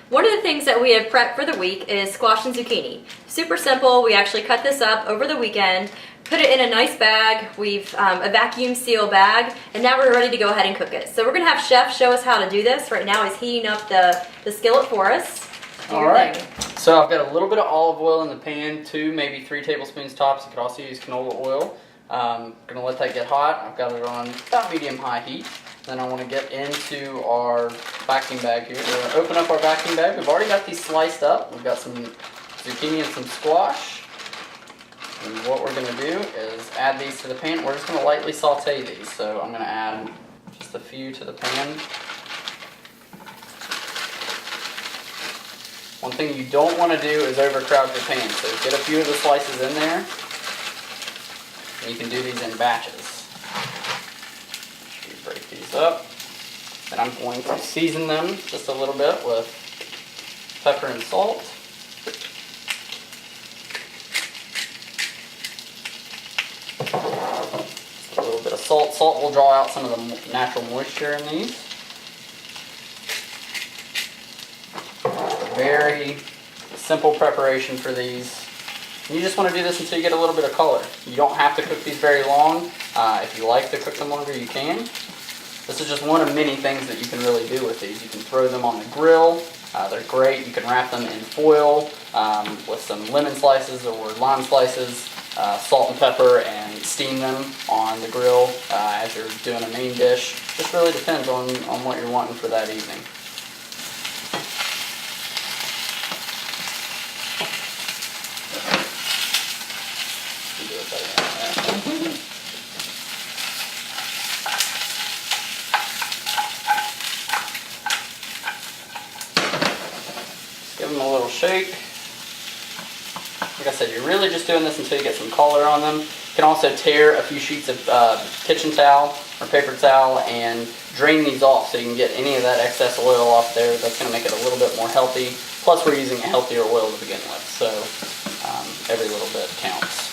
One of the things that we have prepped for the week is squash and zucchini. Super simple. We actually cut this up over the weekend, put it in a nice bag. We've a vacuum seal bag, and now we're ready to go ahead and cook it. So we're gonna have Chef show us how to do this. Right now he's heating up the skillet for us. All right. So I've got a little bit of olive oil in the pan, 2, maybe 3 tablespoons tops. You could also use canola oil. Gonna let that get hot. I've got it on about medium-high heat. Then I want to get into our vacuum bag here. We're going to open up our vacuum bag. We've already got these sliced up. We've got some zucchini and some squash. And what we're going to do is add these to the pan. We're just going to lightly saute these. So I'm going to add just a few to the pan. One thing you don't want to do is overcrowd your pan. So get a few of the slices in there. And you can do these in batches. Break these up, and I'm going to season them just a little bit with pepper and salt. Just a little bit of salt. Salt will draw out some of the natural moisture in these. Very simple preparation for these. You just want to do this until you get a little bit of color. You don't have to cook these very long. If you like to cook them longer, you can. This is just one of many things that you can really do with these. You can throw them on the grill. They're great. You can wrap them in foil with some lemon slices or lime slices, salt and pepper, and steam them on the grill as you're doing a main dish. Just really depends on what you're wanting for that evening. Give them a little shake. Like I said, you're really just doing this until you get some color on them. You can also tear a few sheets of kitchen towel or paper towel and drain these off so you can get any of that excess oil off there. That's going to make it a little bit more healthy. Plus we're using a healthier oil to begin with, so every little bit counts.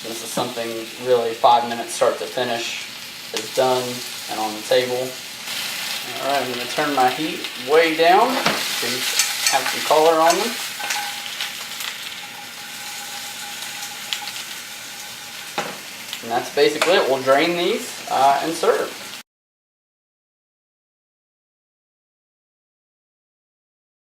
This is something really 5 minutes start to finish is done and on the table. Alright, I'm going to turn my heat way down so you have some color on them. And that's basically it. We'll drain these and serve.